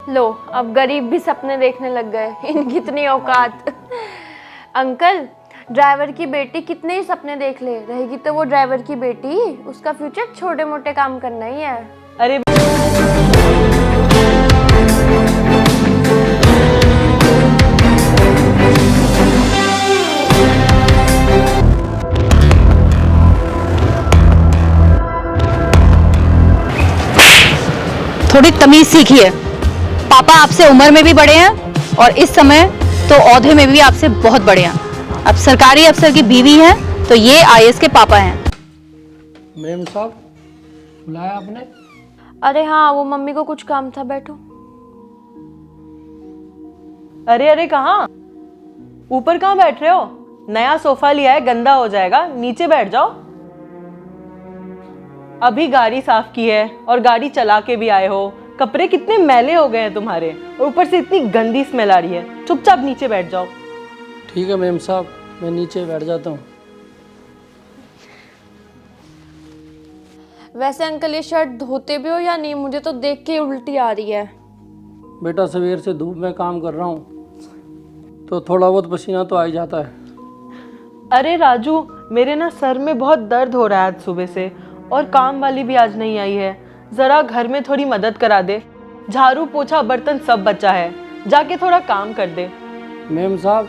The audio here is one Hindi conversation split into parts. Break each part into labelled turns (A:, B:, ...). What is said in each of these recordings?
A: लो, अब गरीब भी सपने देखने लग गए। इनकी इतनी औकात। अंकल, ड्राइवर की बेटी कितने ही सपने देख ले, रहेगी तो वो ड्राइवर की बेटी, उसका फ्यूचर छोटे मोटे काम करना ही है।
B: अरे
C: थोड़ी तमीज सीखिए। पापा आपसे उम्र में भी बड़े हैं और इस समय तो औहदे में भी आपसे बहुत बड़े हैं। अब सरकारी अफसर की बीवी हैं तो ये आईएएस के पापा हैं।
D: मैम साहब, बुलाया आपने?
A: अरे हाँ, वो मम्मी को कुछ काम था, बैठो।
B: अरे कहाँ? ऊपर कहाँ बैठ रहे हो? नया सोफा लिया है, गंदा हो जाएगा, नीचे बैठ जाओ। अभी गाड़ी साफ की है और गाड़ी चला के भी आए हो। कपड़े कितने मैले हो गए हैं तुम्हारे, और ऊपर से इतनी गंदी स्मेल आ रही है। चुपचाप नीचे बैठ जाओ।
D: ठीक है मैम साहब, मैं नीचे बैठ जाता हूँ।
A: वैसे अंकल, ये शर्ट धोते भी हो या नहीं? मुझे तो देख के उल्टी आ रही है।
D: बेटा, सवेर से धूप में काम कर रहा हूँ तो थोड़ा बहुत पसीना तो आ ही जाता है।
B: अरे राजू, मेरे ना सर में बहुत दर्द हो रहा है आज सुबह से, और काम वाली भी आज नहीं आई है। जरा घर में थोड़ी मदद करा दे। झाड़ू पोछा बर्तन सब बचा है, जाके थोड़ा काम कर दे।
D: मैम साहब,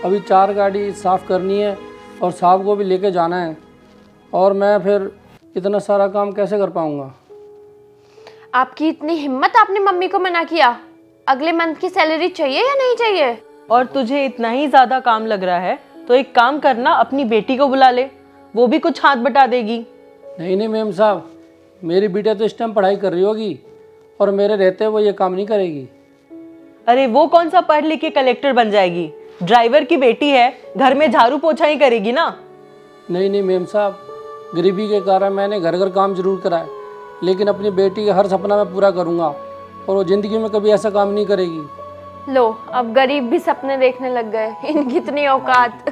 D: अभी 4 गाड़ी साफ़ करनी है और साहब को भी लेके जाना है, और मैं फिर इतना सारा काम कैसे कर पाऊँगा?
A: आपकी इतनी हिम्मत, आपने मम्मी को मना किया? अगले मंथ की सैलरी चाहिए या नहीं चाहिए?
B: और तुझे इतना ही ज्यादा काम लग रहा है तो एक काम करना, अपनी बेटी को बुला ले, वो भी कुछ हाथ बटा देगी।
D: नहीं मैम साहब, मेरी बेटी तो इस टाइम पढ़ाई कर रही होगी और मेरे रहते वो ये काम नहीं करेगी।
B: अरे वो कौन सा पढ़ लिख के कलेक्टर बन जाएगी? ड्राइवर की बेटी है, घर में झाड़ू पोछा ही करेगी ना।
D: नहीं मैम साहब, गरीबी के कारण मैंने घर घर काम जरूर कराए, लेकिन अपनी बेटी का हर सपना मैं पूरा करूँगा और वो ज़िंदगी में कभी ऐसा काम नहीं करेगी।
A: लो, अब गरीब भी सपने देखने लग गए। इनकी इतनी औकात।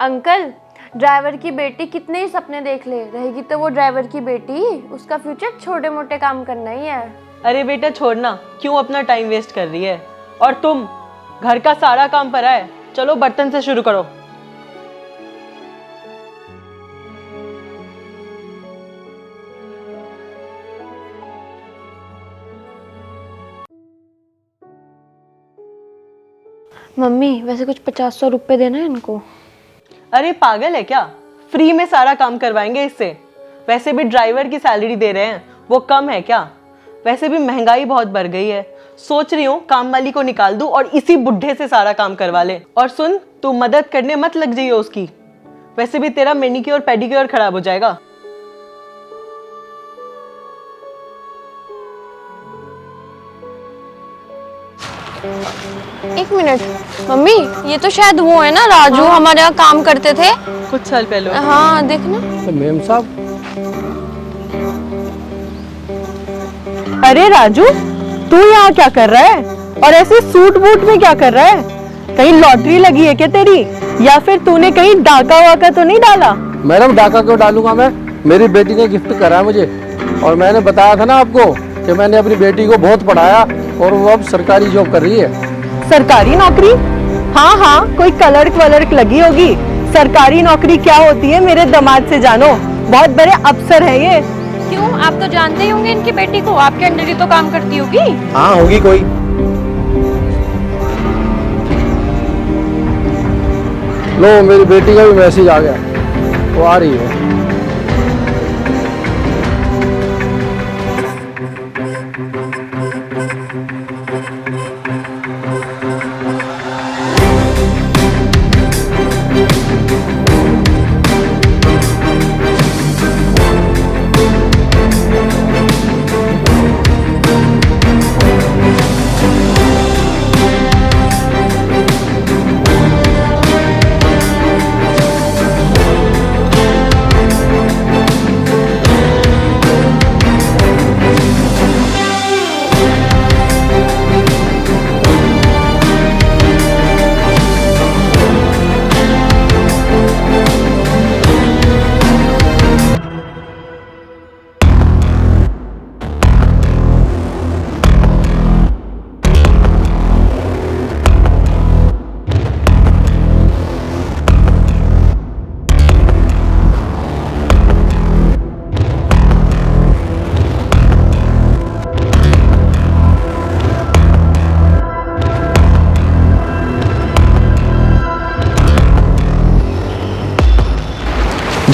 A: अंकल, ड्राइवर की बेटी कितने ही सपने देख ले, रहेगी तो वो ड्राइवर की बेटी, उसका फ्यूचर छोटे मोटे काम करना ही है।
B: अरे बेटा छोड़ना, क्यों अपना टाइम वेस्ट कर रही है? और तुम, घर का सारा काम पड़ा है, चलो बर्तन से शुरू करो।
A: मम्मी, वैसे कुछ 50-100 रुपए देना है इनको।
B: अरे पागल है क्या? फ्री में सारा काम करवाएंगे इससे? वैसे भी ड्राइवर की सैलरी दे रहे हैं, वो कम है क्या? वैसे भी महंगाई बहुत बढ़ गई है। सोच रही हूँ काम वाली को निकाल दूं और इसी बुढ़े से सारा काम करवा ले। और सुन, तू मदद करने मत लग जाइए उसकी, वैसे भी तेरा मैनिक्योर पेडिक्योर खराब हो जाएगा।
A: एक मिनट मम्मी, ये तो शायद वो है ना राजू, हमारे यहाँ काम करते थे
B: कुछ साल पहले।
A: हाँ देखना।
D: तो मैम साहब,
B: अरे राजू, तू यहाँ क्या कर रहा है? और ऐसे सूट बूट में क्या कर रहा है? कहीं लॉटरी लगी है क्या तेरी, या फिर तूने कहीं डाका वाका तो नहीं डाला?
D: मैडम, डाका क्यों डालूंगा मैं? मेरी बेटी ने गिफ्ट करा है मुझे, और मैंने बताया था ना आपको कि मैंने अपनी बेटी को बहुत पढ़ाया और वो अब सरकारी जॉब कर रही है।
B: सरकारी नौकरी? हाँ, कोई क्लर्क वलर्क लगी होगी। सरकारी नौकरी क्या होती है मेरे दामाद से जानो, बहुत बड़े अफसर है ये।
A: क्यों, आप तो जानते ही होंगे इनकी बेटी को, आपके अंडर ही तो काम करती होगी।
D: हाँ, होगी कोई। लो, मेरी बेटी का भी मैसेज आ गया, वो आ रही है।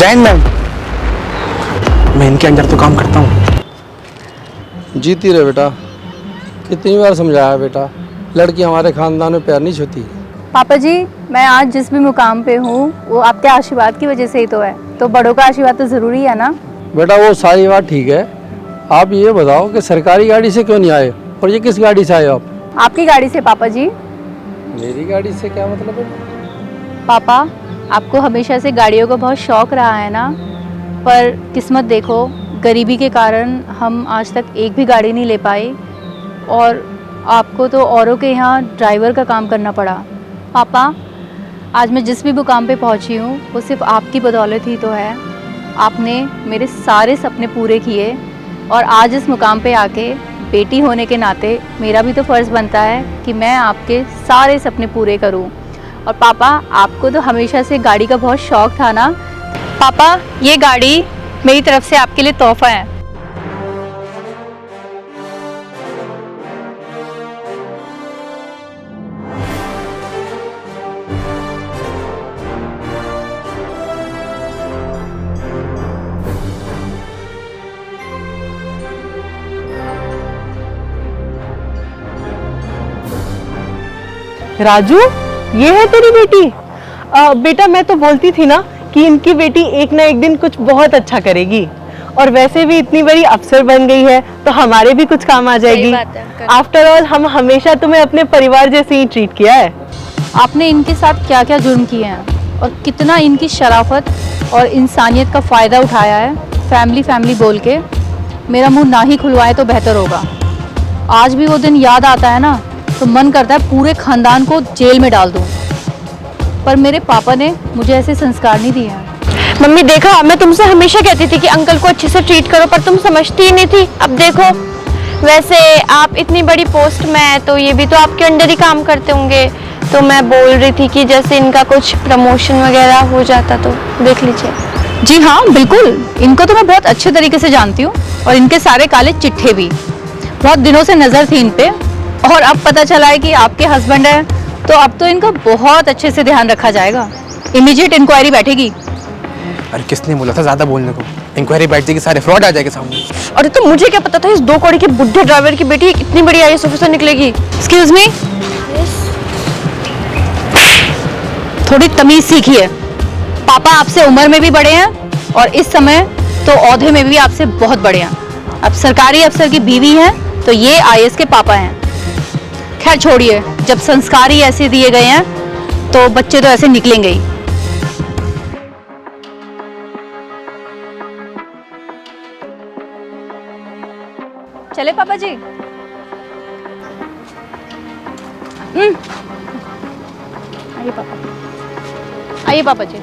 E: जैन मैम, मैं इनके अंडर तो काम करता हूँ।
D: जीती रहे बेटा, कितनी बार समझाया बेटा, लड़की हमारे खानदान में पैर नहीं छूती।
C: पापा जी, मैं आज जिस भी मुकाम पे हूँ वो आपके आशीर्वाद की वजह से ही तो है, तो बड़ों का आशीर्वाद तो ज़रूरी है ना।
D: बेटा वो सारी बात ठीक है, आप ये बताओ कि सरकारी गाड़ी से क्यों नहीं आए, और ये किस गाड़ी से आए आप?
C: आपकी गाड़ी से पापा जी।
D: मेरी गाड़ी से क्या मतलब है?
C: पापा, आपको हमेशा से गाड़ियों का बहुत शौक रहा है ना, पर किस्मत देखो, गरीबी के कारण हम आज तक एक भी गाड़ी नहीं ले पाए और आपको तो औरों के यहाँ ड्राइवर का काम करना पड़ा। पापा, आज मैं जिस भी मुकाम पे पहुँची हूँ वो सिर्फ आपकी बदौलत ही तो है। आपने मेरे सारे सपने पूरे किए और आज इस मुकाम पे आके बेटी होने के नाते मेरा भी तो फ़र्ज़ बनता है कि मैं आपके सारे सपने पूरे करूँ। और पापा, आपको तो हमेशा से गाड़ी का बहुत शौक़ था ना। पापा, ये गाड़ी मेरी तरफ से आपके लिए तोहफ़ा है।
B: राजू, ये है तेरी बेटी? बेटा मैं तो बोलती थी ना कि इनकी बेटी एक ना एक दिन कुछ बहुत अच्छा करेगी, और वैसे भी इतनी बड़ी अफसर बन गई है तो हमारे भी कुछ काम आ जाएगी। आफ्टर ऑल हम हमेशा तुम्हें अपने परिवार जैसे ही ट्रीट किया है।
C: आपने इनके साथ क्या क्या जुर्म किए हैं और कितना इनकी शराफत और इंसानियत का फ़ायदा उठाया है। फैमिली फैमिली बोल के मेरा मुंह ना ही खुलवाए तो बेहतर होगा। आज भी वो दिन याद आता है ना तो मन करता है पूरे खानदान को जेल में डाल दूं, पर मेरे पापा ने मुझे ऐसे संस्कार नहीं दिए हैं।
A: मम्मी देखा, मैं तुमसे हमेशा कहती थी कि अंकल को अच्छे से ट्रीट करो, पर तुम समझती ही नहीं थी। अब देखो, वैसे आप इतनी बड़ी पोस्ट में है तो ये भी तो आपके अंडर ही काम करते होंगे, तो मैं बोल रही थी कि जैसे इनका कुछ प्रमोशन वगैरह हो जाता तो देख लीजिए।
C: जी हाँ, बिल्कुल, इनको तो मैं बहुत अच्छे तरीके से जानती हूँ और इनके सारे काले चिट्ठे भी। बहुत दिनों से नज़र थी इन पे और अब पता चला है कि आपके हस्बैंड है, तो अब तो इनका बहुत अच्छे से ध्यान रखा जाएगा। इमीडिएट इंक्वायरी बैठेगी।
E: अरे किसने बोला था ज्यादा बोलने को? इंक्वायरी बैठ जाएगी, सारे फ्रॉड आ जाएंगे सामने।
A: अरे तो मुझे क्या पता था इस 2 कौड़ी के बुढ़े ड्राइवर की बेटी इतनी बड़ी IAS ऑफिसर निकलेगी।
C: एक्सक्यूज मी, थोड़ी तमीज सीखिए। पापा आपसे उम्र में भी बड़े हैं और इस समय तो औहदे में भी आपसे बहुत बड़े हैं। अब सरकारी अफसर की बीवी हैं तो ये IAS के पापा हैं। खैर छोड़िए, जब संस्कार ही ऐसे दिए गए हैं तो बच्चे तो ऐसे निकलेंगे ही। चले पापा जी। आइए पापा, आइए पापा जी।